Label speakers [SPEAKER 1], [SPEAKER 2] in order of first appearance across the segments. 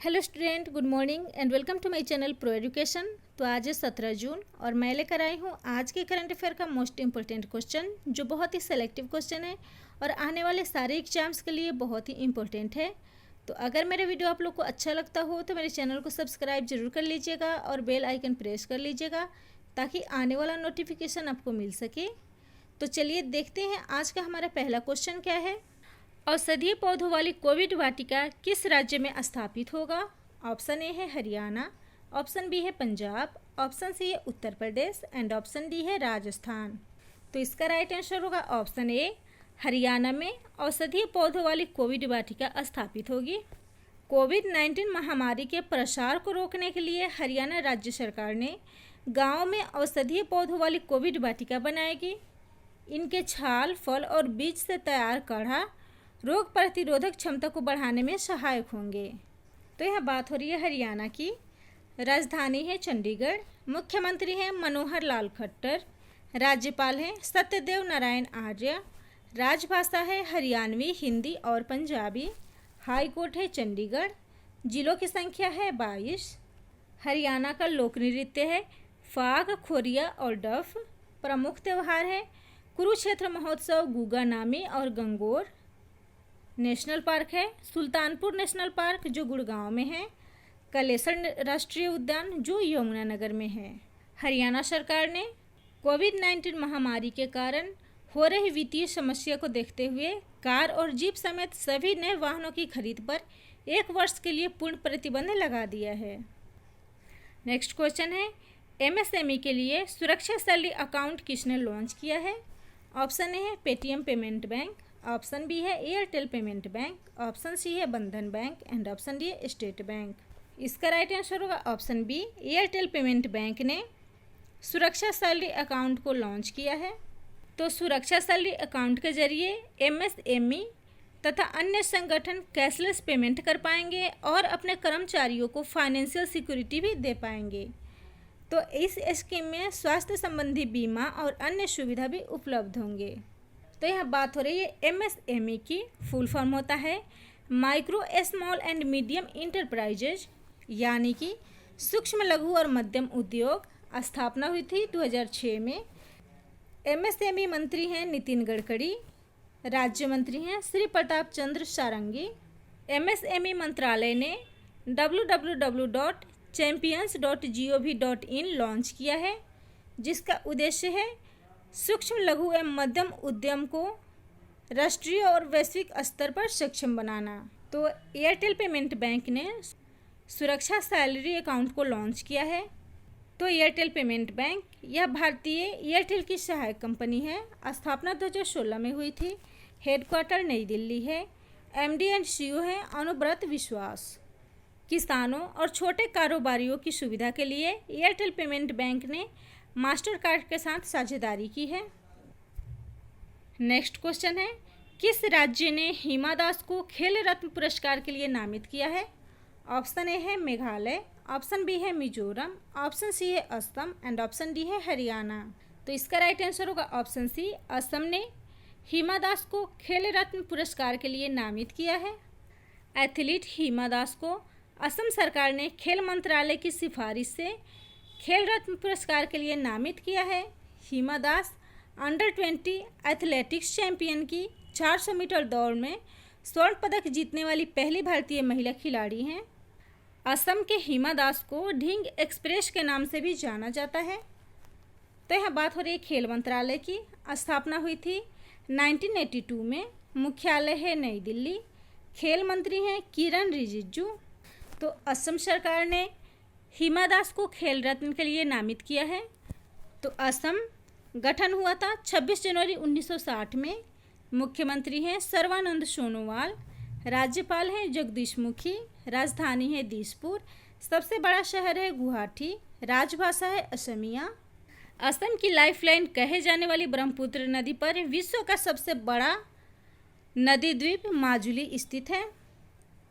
[SPEAKER 1] Hello student, good morning and welcome to my channel pro education. तो आज है 17 जून और मैं लेकर आई हूँ आज के करंट अफेयर का मोस्ट इम्पोर्टेंट क्वेश्चन, जो बहुत ही सेलेक्टिव क्वेश्चन है और आने वाले सारे एग्जाम्स के लिए बहुत ही इम्पोर्टेंट है। तो अगर मेरा वीडियो आप लोग को अच्छा लगता हो तो मेरे चैनल को सब्सक्राइब जरूर कर लीजिएगा और बेल आइकन प्रेस कर लीजिएगा ताकि आने वाला नोटिफिकेशन आपको मिल सके। तो चलिए देखते हैं आज का हमारा पहला क्वेश्चन क्या है। औषधीय पौधों वाली कोविड वाटिका किस राज्य में स्थापित होगा? ऑप्शन ए है हरियाणा, ऑप्शन बी है पंजाब, ऑप्शन सी है Uttar Pradesh and option d है राजस्थान। तो इसका राइट आंसर होगा ऑप्शन ए, हरियाणा में औषधीय पौधों वाली कोविड वाटिका स्थापित होगी। कोविड-19 महामारी के प्रसार को रोकने के लिए हरियाणा राज्य सरकार ने गाँव में औषधीय पौधों वाली कोविड वाटिका बनाएगी। इनके छाल, फल और बीज से तैयार काढ़ा रोग प्रतिरोधक क्षमता को बढ़ाने में सहायक होंगे। तो यह बात हो रही है हरियाणा की। राजधानी है चंडीगढ़, मुख्यमंत्री हैं मनोहर लाल खट्टर, राज्यपाल हैं सत्यदेव नारायण आर्य, राजभाषा है हरियाणवी, हिंदी और पंजाबी, हाई कोर्ट है चंडीगढ़, जिलों की संख्या है 22। हरियाणा का लोक नृत्य है फाग, खोरिया और डफ। प्रमुख त्यौहार है कुरुक्षेत्र महोत्सव, गुगा नामी और गंगोर। नेशनल पार्क है सुल्तानपुर नेशनल पार्क जो गुड़गांव में है, कलेसर राष्ट्रीय उद्यान जो यमुनानगर में है। हरियाणा सरकार ने कोविड-19 महामारी के कारण हो रही वित्तीय समस्या को देखते हुए कार और जीप समेत सभी नए वाहनों की खरीद पर 1 वर्ष के लिए पूर्ण प्रतिबंध लगा दिया है। नेक्स्ट क्वेश्चन है, एमएसएमई के लिए सुरक्षा सैलरी अकाउंट किसने लॉन्च किया है? ऑप्शन ए है Paytm payment bank, option b है Airtel payment bank, option c है Bandhan bank and option d है स्टेट बैंक। इसका राइट आंसर होगा option b, Airtel payment bank ने सुरक्षा सैलरी अकाउंट को लॉन्च किया है। तो सुरक्षा सैलरी अकाउंट के जरिए एमएसएमई तथा अन्य संगठन कैशलेस पेमेंट कर पाएंगे और अपने कर्मचारियों को फाइनेंशियल सिक्योरिटी भी दे पाएंगे। तो इस स्कीम में स्वास्थ्य संबंधी बीमा और अन्य सुविधा भी उपलब्ध होंगे। तो यहाँ बात हो रही है एमएसएमई की। फुल फॉर्म होता है micro small and medium enterprises, यानी कि सूक्ष्म लघु और मध्यम उद्योग। स्थापना हुई थी 2006 में। एमएसएमई मंत्री हैं नितिन गडकरी, राज्य मंत्री हैं श्री प्रताप चंद्र सारंगी। एमएसएमई मंत्रालय ने www.champions.gov.in लॉन्च किया है, जिसका उद्देश्य है सूक्ष्म लघु एवं मध्यम उद्यम को राष्ट्रीय और वैश्विक स्तर पर सक्षम बनाना। तो एयरटेल पेमेंट बैंक ने सुरक्षा सैलरी अकाउंट को लॉन्च किया है। तो एयरटेल पेमेंट बैंक यह भारतीय एयरटेल की सहायक कंपनी है। स्थापना 2016 में हुई थी। हेडक्वार्टर नई दिल्ली है। एमडी एंड सीईओ है अनुव्रत विश्वास। किसानों और छोटे कारोबारियों की सुविधा के लिए एयरटेल पेमेंट बैंक ने मास्टर कार्ड के साथ साझेदारी की है। नेक्स्ट क्वेश्चन है, किस राज्य ने हिमा दास को खेल रत्न पुरस्कार के लिए नामित किया है? ऑप्शन ए है मेघालय, ऑप्शन बी है मिजोरम, ऑप्शन सी है असम एंड ऑप्शन डी है हरियाणा। तो इसका राइट आंसर होगा ऑप्शन सी, असम ने हिमा दास को खेल रत्न पुरस्कार के लिए नामित किया है। एथलीट हिमा दास को असम सरकार ने खेल मंत्रालय की सिफारिश से खेल रत्न पुरस्कार के लिए नामित किया है। Hima Das under 20 athletics champion की 400 मीटर दौड़ में स्वर्ण पदक जीतने वाली पहली भारतीय महिला खिलाड़ी हैं। असम के हिमा दास को ढींग एक्सप्रेस के नाम से भी जाना जाता है। तो यहाँ बात हो रही है खेल मंत्रालय की। स्थापना हुई थी 1982 में। मुख्यालय है नई दिल्ली। खेल मंत्री हैं किरण रिजिजू। तो असम सरकार ने हिमा दास को खेल रत्न के लिए नामित किया है। तो असम गठन हुआ था 26 जनवरी 1960 में। मुख्यमंत्री हैं सर्बानंद सोनोवाल, राज्यपाल हैं जगदीश मुखी, राजधानी है दिसपुर, सबसे बड़ा शहर है गुवाहाटी, राजभाषा है असमिया। असम की लाइफलाइन कहे जाने वाली ब्रह्मपुत्र नदी पर विश्व का सबसे बड़ा नदी द्वीप माजुली स्थित है।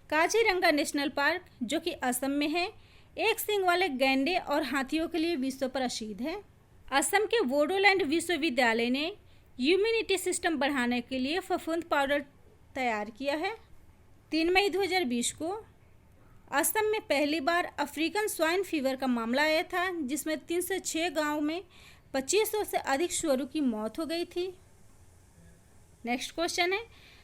[SPEAKER 1] काजीरंगा नेशनल पार्क जो कि असम में है, एक सींग वाले गैंडे और हाथियों के लिए विश्व प्रसिद्ध है। असम के बोडोलैंड विश्वविद्यालय ने इम्यूनिटी सिस्टम बढ़ाने के लिए फफूंद पाउडर तैयार किया है। 3 मई 2020 को असम में पहली बार अफ्रीकन स्वाइन फीवर का मामला आया था, जिसमें 3 से 6 गाँव में 2500 से अधिक शुअरों की मौत हो गई थी। नेक्स्ट क्वेश्चन है,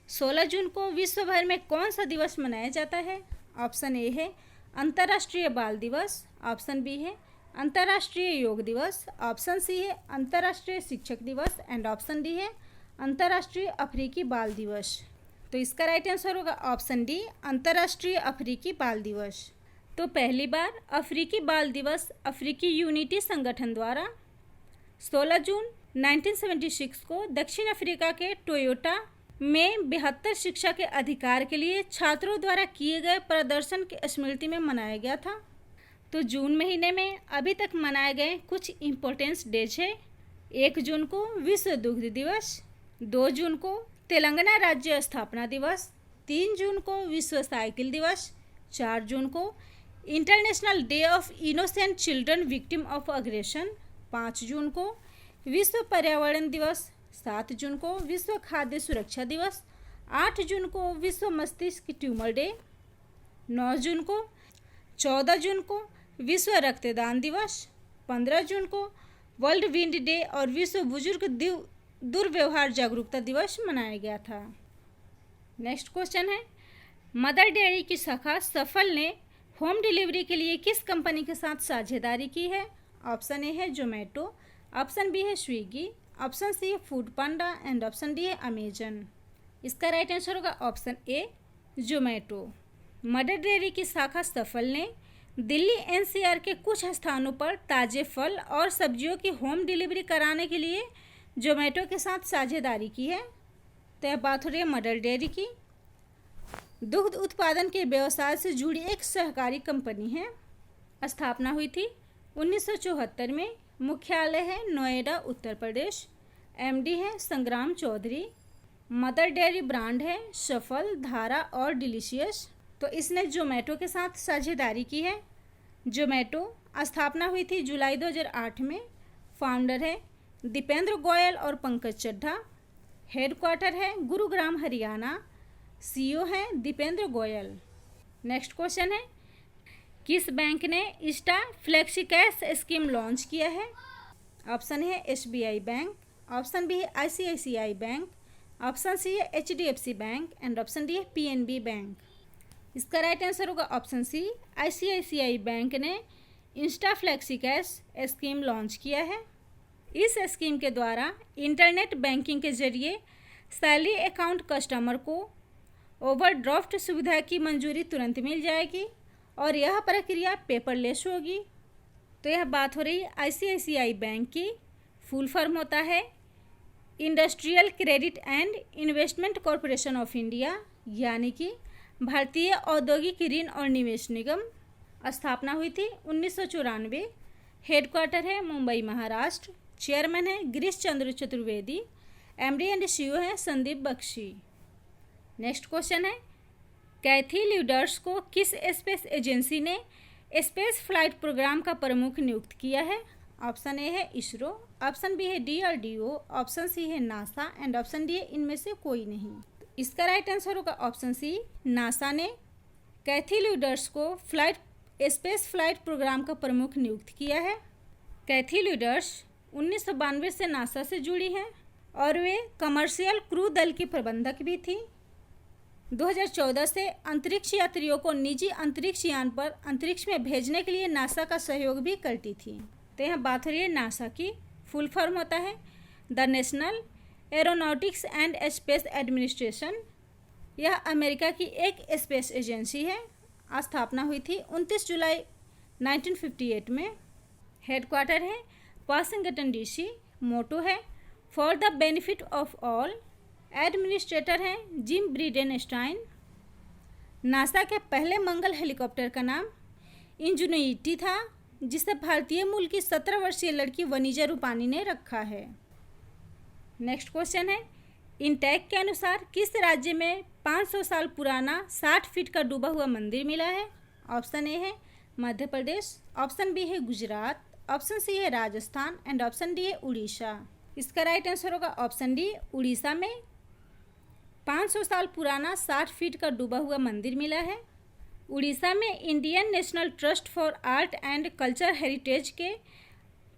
[SPEAKER 1] 16 जून को विश्व भर में कौन सा दिवस मनाया जाता है? ऑप्शन ए है अंतर्राष्ट्रीय बाल दिवस, ऑप्शन बी है अंतर्राष्ट्रीय योग दिवस, ऑप्शन सी है अंतर्राष्ट्रीय शिक्षक दिवस एंड ऑप्शन डी है अंतर्राष्ट्रीय अफ्रीकी बाल दिवस। तो इसका राइट आंसर होगा ऑप्शन डी, अंतर्राष्ट्रीय अफ्रीकी बाल दिवस। तो पहली बार अफ्रीकी बाल दिवस अफ्रीकी यूनिटी संगठन द्वारा 16 जून 1976 को दक्षिण अफ्रीका के टोयोटा में 72 शिक्षा के अधिकार के लिए छात्रों द्वारा किए गए प्रदर्शन की स्मृति में मनाया गया था। तो जून महीने में अभी तक मनाए गए कुछ इम्पोर्टेंस डेज है। 1 जून को विश्व दुग्ध दिवस, 2 जून को तेलंगाना राज्य स्थापना दिवस, 3 जून को विश्व साइकिल दिवस, 4 जून को international day of innocent children victim of aggression, 5 जून को विश्व पर्यावरण दिवस, 7 जून को विश्व खाद्य सुरक्षा दिवस, 8 जून को विश्व मस्तिष्क ट्यूमर डे, 9 जून को 14 जून को विश्व रक्तदान दिवस, 15 जून को वर्ल्ड विंड डे और विश्व बुजुर्ग दुर्व्यवहार जागरूकता दिवस मनाया गया था। नेक्स्ट क्वेश्चन है, मदर डेयरी की शाखा सफल ने होम डिलीवरी के लिए किस कंपनी के साथ साझेदारी की है? ऑप्शन ए है जोमेटो, ऑप्शन बी है स्विगी, ऑप्शन सी है food Panda and option d है अमेजन। इसका राइट आंसर होगा ऑप्शन ए, जोमेटो। मदर डेयरी की शाखा सफल ने दिल्ली एनसीआर के कुछ स्थानों पर ताजे फल और सब्जियों की होम डिलीवरी कराने के लिए जोमेटो के साथ साझेदारी की है। तो यह बात हो रही है मदर डेयरी की। दुग्ध उत्पादन के व्यवसाय से जुड़ी एक सहकारी कंपनी है। स्थापना हुई थी 1974 में। मुख्यालय है नोएडा, उत्तर प्रदेश। एमडी है संग्राम चौधरी। मदर डेयरी ब्रांड है सफल, धारा और डिलीशियस। तो इसने जोमेटो के साथ साझेदारी की है। जोमेटो स्थापना हुई थी जुलाई 2008 में। फाउंडर है दीपेंद्र गोयल और पंकज चड्ढा। हेडक्वार्टर है गुरुग्राम, हरियाणा। सीईओ है दीपेंद्र गोयल। नेक्स्ट क्वेश्चन है, किस बैंक ने Insta flexi cash scheme launch किया है? ऑप्शन है एसबीआई बैंक, ऑप्शन बी है आईसीआईसीआई बैंक, ऑप्शन सी है HDFC bank and option d है पीएनबी बैंक। इसका राइट आंसर होगा ऑप्शन सी, आईसीआईसीआई बैंक ने Insta flexi cash scheme launch किया है। इस स्कीम के द्वारा इंटरनेट बैंकिंग के जरिए सैलरी अकाउंट कस्टमर को ओवरड्राफ्ट सुविधा की मंजूरी तुरंत मिल जाएगी और यह प्रक्रिया पेपरलेस होगी। तो यह बात हो रही है आईसीआईसीआई बैंक की। फुल फॉर्म होता है industrial credit and investment corporation of India, यानी कि भारतीय औद्योगिक ऋण और निवेश निगम। स्थापना हुई थी 1994। हेडक्वार्टर है मुंबई, महाराष्ट्र। चेयरमैन है Girish Chandra Chaturvedi. MD and CEO है संदीप बख्शी। नेक्स्ट क्वेश्चन है, कैथी ल्यूडर्स को किस स्पेस एजेंसी ने स्पेस फ्लाइट प्रोग्राम का प्रमुख नियुक्त किया है? ऑप्शन ए है इसरो, ऑप्शन बी है डीआरडीओ, ऑप्शन सी है नासा एंड ऑप्शन डी है इनमें से कोई नहीं। इसका राइट आंसर होगा ऑप्शन सी, नासा ने कैथी ल्यूडर्स को स्पेस फ्लाइट प्रोग्राम का प्रमुख नियुक्त किया है। कैथी ल्यूडर्स 1992 से नासा से जुड़ी हैं और वे कमर्शियल क्रू दल की प्रबंधक भी थी। 2014 से अंतरिक्ष यात्रियों को निजी अंतरिक्ष यान पर अंतरिक्ष में भेजने के लिए नासा का सहयोग भी करती थी। तो यहाँ बात हो रही है नासा की। फुल फॉर्म होता है the national aeronautics and space administration. यह अमेरिका की एक स्पेस एजेंसी है। स्थापना हुई थी 29 जुलाई 1958 में। हेडक्वार्टर है वाशिंगटन डीसी। मोटो है for the benefit of all. Administrator हैं जिम ब्रिडेनस्टाइन। नासा के पहले मंगल हेलीकॉप्टर का नाम इंजुनिटी था, जिसे भारतीय मूल की 17 वर्षीय लड़की वनीजा रूपानी ने रखा है। नेक्स्ट क्वेश्चन है, इंटेक के अनुसार किस राज्य में 500 साल पुराना 60 फीट का डूबा हुआ मंदिर मिला है? ऑप्शन ए है मध्य प्रदेश, ऑप्शन बी है गुजरात, ऑप्शन सी है राजस्थान एंड ऑप्शन डी है उड़ीसा। इसका राइट आंसर होगा ऑप्शन डी, उड़ीसा में 500 साल पुराना 60 फीट का डूबा हुआ मंदिर मिला है। उड़ीसा में Indian national trust for art and culture heritage के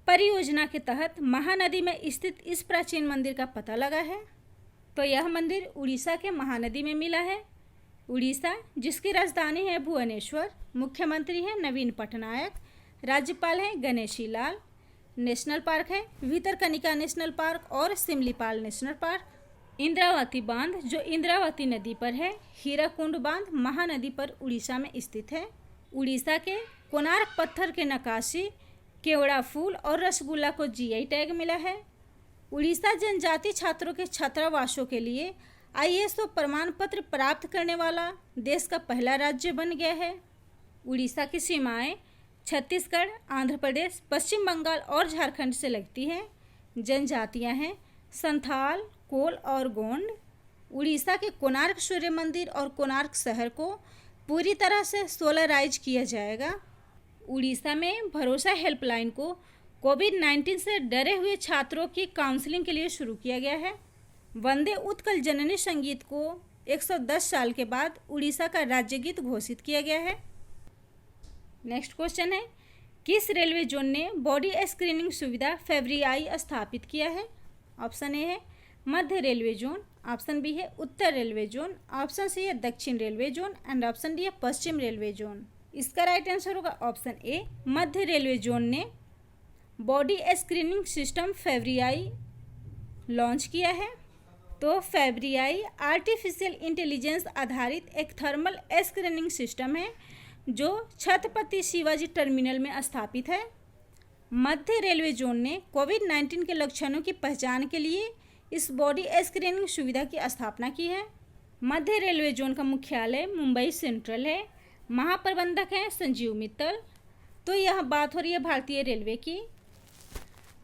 [SPEAKER 1] परियोजना के तहत महानदी में स्थित इस प्राचीन मंदिर का पता लगा है। तो यह मंदिर उड़ीसा के महानदी में मिला है। उड़ीसा, जिसकी राजधानी है भुवनेश्वर, मुख्यमंत्री हैं नवीन पटनायक, राज्यपाल हैं गणेशी लाल, नेशनल पार्क है भितरकनिका नेशनल पार्क और सिमलीपाल नेशनल पार्क। इंद्रावती बांध, जो इंद्रावती नदी पर है, हीराकुंड बांध महानदी पर उड़ीसा में स्थित है। उड़ीसा के कोणार्क पत्थर के नक्काशी, केवड़ा फूल और रसगुल्ला को जीआई टैग मिला है। उड़ीसा जनजाति छात्रों के छात्रावासों के लिए आईएसओ प्रमाण पत्र प्राप्त करने वाला देश का पहला राज्य बन गया है। उड़ीसा की सीमाएं छत्तीसगढ़, आंध्र प्रदेश, पश्चिम बंगाल और झारखंड से लगती हैं। जनजातियां हैं संथाल, कोल और गोंड। उड़ीसा के कोणार्क सूर्य मंदिर और कोणार्क शहर को पूरी तरह से सोलराइज किया जाएगा। उड़ीसा में भरोसा हेल्पलाइन को कोविड-19 से डरे हुए छात्रों की काउंसलिंग के लिए शुरू किया गया है। वंदे उत्कल जननी संगीत को 110 साल के बाद उड़ीसा का राज्य गीत घोषित किया गया है। नेक्स्ट क्वेश्चन है, किस रेलवे जोन ने बॉडी स्क्रीनिंग सुविधा फेब्रुआरी स्थापित किया है? ऑप्शन ए है मध्य रेलवे जोन, ऑप्शन बी है उत्तर रेलवे जोन, ऑप्शन सी है दक्षिण railway zone and option d है पश्चिम रेलवे जोन। इसका राइट आंसर होगा ऑप्शन ए, मध्य रेलवे जोन ने body screening system February launch किया है। तो फेब्रुआरी आर्टिफिशियल इंटेलिजेंस आधारित एक थर्मल स्क्रीनिंग सिस्टम है जो छत्रपति शिवाजी टर्मिनल में स्थापित है। मध्य रेलवे जोन ने कोविड-19 के लक्षणों की पहचान के लिए इस बॉडी स्क्रीनिंग सुविधा की स्थापना की है। मध्य रेलवे जोन का मुख्यालय मुंबई सेंट्रल है। महाप्रबंधक हैं संजीव मित्तल। तो यह बात हो रही है भारतीय रेलवे की।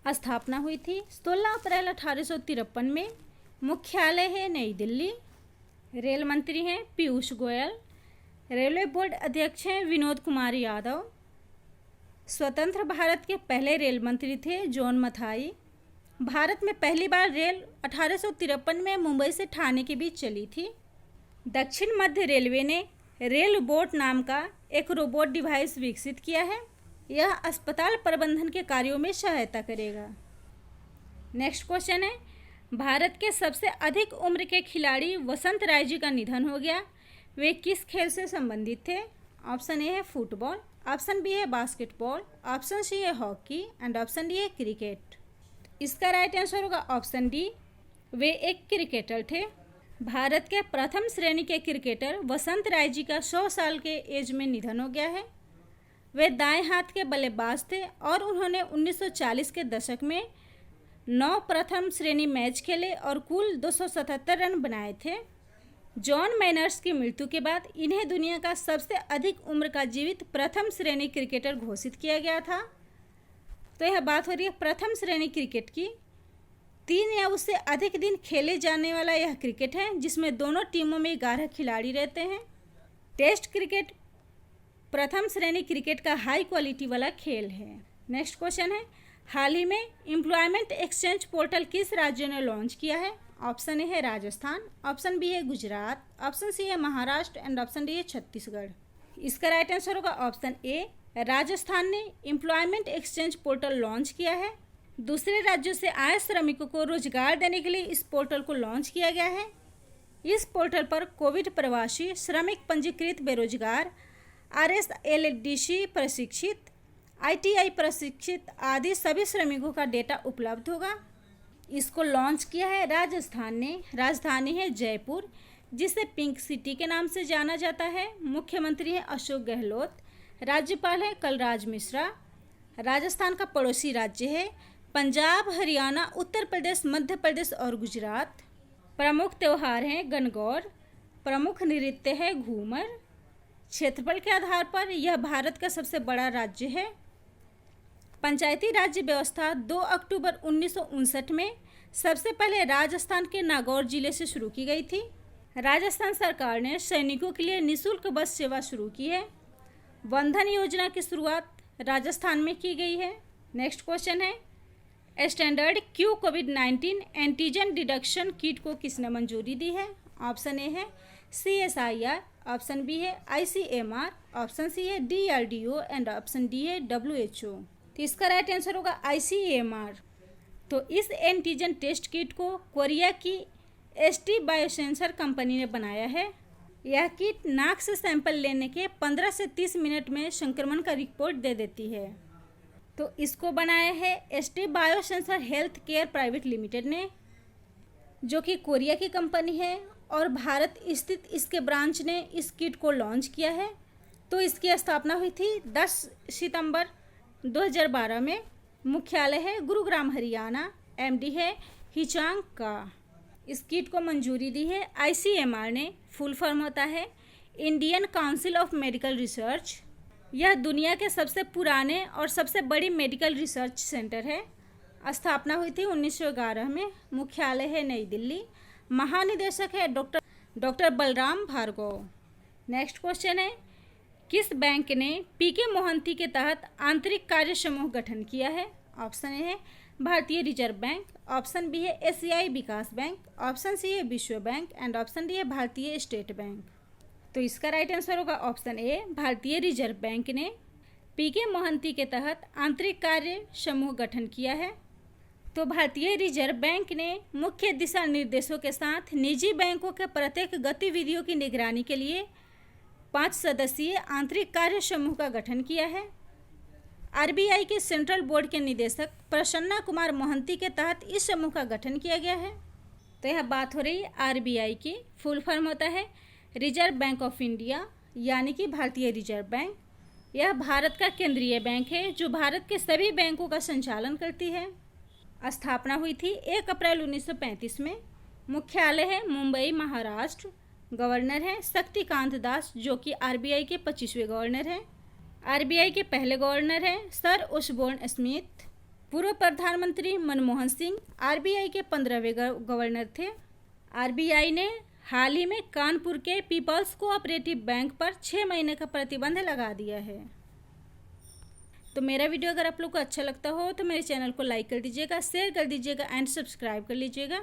[SPEAKER 1] स्थापना हुई थी 16 अप्रैल 1853 में। मुख्यालय है नई दिल्ली। रेल मंत्री हैं पीयूष गोयल। रेलवे बोर्ड अध्यक्ष हैं विनोद कुमार यादव। स्वतंत्र भारत के पहले रेल मंत्री थे जॉन मथाई। भारत में पहली बार रेल 1853 में मुंबई से ठाणे के बीच चली थी। दक्षिण मध्य रेलवे ने रेल बोट नाम का एक रोबोट डिवाइस विकसित किया है। यह अस्पताल प्रबंधन के कार्यों में सहायता करेगा। नेक्स्ट क्वेश्चन है, भारत के सबसे अधिक उम्र के खिलाड़ी वसंत राय जी का निधन हो गया। वे किस खेल से संबंधित थे? ऑप्शन ए है फुटबॉल, ऑप्शन बी है बास्केटबॉल, ऑप्शन सी है हॉकी एंड ऑप्शन डी है क्रिकेट। इसका राइट आंसर होगा ऑप्शन डी, वे एक क्रिकेटर थे। भारत के प्रथम श्रेणी के क्रिकेटर वसंत राय जी का 100 साल के एज में निधन हो गया है। वे दाएं हाथ के बल्लेबाज थे और उन्होंने 1940 के दशक में 9 प्रथम श्रेणी मैच खेले और कुल 277 रन बनाए थे। जॉन मैनर्स की मृत्यु के बाद इन्हें दुनिया का सबसे अधिक उम्र का जीवित प्रथम श्रेणी क्रिकेटर घोषित किया गया था। तो यह बात हो रही है प्रथम श्रेणी क्रिकेट की। 3 या उससे अधिक दिन खेले जाने वाला यह क्रिकेट है जिसमें दोनों टीमों में 11 खिलाड़ी रहते हैं। टेस्ट क्रिकेट प्रथम श्रेणी क्रिकेट का हाई क्वालिटी वाला खेल है। नेक्स्ट क्वेश्चन है, हाल ही में एम्प्लॉयमेंट एक्सचेंज पोर्टल किस राज्य ने लॉन्च किया है? ऑप्शन ए है राजस्थान, ऑप्शन बी है गुजरात, ऑप्शन सी है महाराष्ट्र एंड ऑप्शन डी है छत्तीसगढ़। इसका राइट आंसर होगा ऑप्शन ए, राजस्थान ने एम्प्लॉयमेंट एक्सचेंज पोर्टल लॉन्च किया है। दूसरे राज्यों से आए श्रमिकों को रोजगार देने के लिए इस पोर्टल को लॉन्च किया गया है। इस पोर्टल पर कोविड प्रवासी, श्रमिक पंजीकृत बेरोजगार, RSLDC प्रशिक्षित, ITI प्रशिक्षित आदि सभी श्रमिकों का डेटा उपलब्ध होगा। इसको लॉन्च किया है राजस्थान ने। राजधानी है जयपुर, जिसे पिंक सिटी के नाम से जाना जाता है। मुख्यमंत्री है अशोक गहलोत। राज्यपाल है कलराज मिश्रा। राजस्थान का पड़ोसी राज्य है पंजाब, हरियाणा, उत्तर प्रदेश, मध्य प्रदेश और गुजरात। प्रमुख त्यौहार हैं गणगौर। प्रमुख नृत्य है घूमर। क्षेत्रफल के आधार पर यह भारत का सबसे बड़ा राज्य है। पंचायती राज्य व्यवस्था 2 अक्टूबर 1959 में सबसे पहले राजस्थान के नागौर जिले से शुरू की गई थी। राजस्थान सरकार ने सैनिकों के लिए निःशुल्क बस सेवा शुरू की है। वंदन योजना की शुरुआत राजस्थान में की गई है। नेक्स्ट क्वेश्चन है, स्टैंडर्ड क्यू कोविड-19 एंटीजन डिडक्शन किट को किसने मंजूरी दी है? ऑप्शन ए है CSIR, ऑप्शन बी है ICMR, ऑप्शन सी है DRDO एंड ऑप्शन डी है WHO। तो इसका राइट आंसर होगा ICMR। तो इस एंटीजन टेस्ट किट को कोरिया की ST बायोसेंसर कंपनी ने बनाया है। यह किट नाक से सैंपल लेने के 15 से 30 मिनट में संक्रमण का रिपोर्ट दे देती है। तो इसको बनाया है ST biosensor health care private limited ने, जो कि कोरिया की कंपनी है, और भारत स्थित इसके ब्रांच ने इस किट को लॉन्च किया है। तो इसकी स्थापना हुई थी 10 सितंबर 2012 में। मुख्यालय है गुरुग्राम हरियाणा, MD है हिचांग का। इस किट को मंजूरी दी है ICMR ने। फुल फॉर्म होता है Indian council of medical research. यह दुनिया के सबसे पुराने और सबसे बड़ी मेडिकल रिसर्च सेंटर है। स्थापना हुई थी 1911 में। मुख्यालय है नई दिल्ली। महानिदेशक है doctor Balram Bhargava. Next question है, किस बैंक ने PK मोहंती के तहत आंतरिक कार्य समूह गठन किया है? ऑप्शन ए है भारतीय रिजर्व बैंक, ऑप्शन बी है एशियाई विकास बैंक, ऑप्शन सी है विश्व बैंक एंड ऑप्शन डी है भारतीय स्टेट बैंक। तो इसका राइट आंसर होगा ऑप्शन ए, भारतीय रिजर्व बैंक ने PK मोहंती के तहत आंतरिक कार्य समूह गठन किया है। तो भारतीय रिजर्व बैंक ने मुख्य दिशा निर्देशों के साथ निजी बैंकों के प्रत्येक गतिविधियों की निगरानी के लिए 5 सदस्यीय आंतरिक कार्य समूह का गठन किया है। RBI के सेंट्रल बोर्ड के निदेशक प्रसन्ना कुमार मोहंती के तहत इस समूह का गठन किया गया है। तो यह बात हो रही है RBI की। फुल फॉर्म होता है रिजर्व बैंक ऑफ इंडिया, यानी कि भारतीय रिजर्व बैंक। यह भारत का केंद्रीय बैंक है जो भारत के सभी बैंकों का संचालन करती है। स्थापना हुई थी 1 अप्रैल 1935 में। मुख्यालय है मुंबई, महाराष्ट्र। गवर्नर हैं शक्तिकांत दास, जो कि RBI के 25वें गवर्नर हैं। RBI के पहले गवर्नर हैं सर ओसबोर्न स्मिथ। पूर्व प्रधानमंत्री मनमोहन सिंह RBI के 15वें गवर्नर थे। RBI ने हाल ही में कानपुर के पीपल्स कोऑपरेटिव बैंक पर 6 महीने का प्रतिबंध लगा दिया है। तो मेरा वीडियो अगर आप लोग को अच्छा लगता हो तो मेरे चैनल को लाइक कर दीजिएगा, शेयर कर दीजिएगा एंड सब्सक्राइब कर लीजिएगा।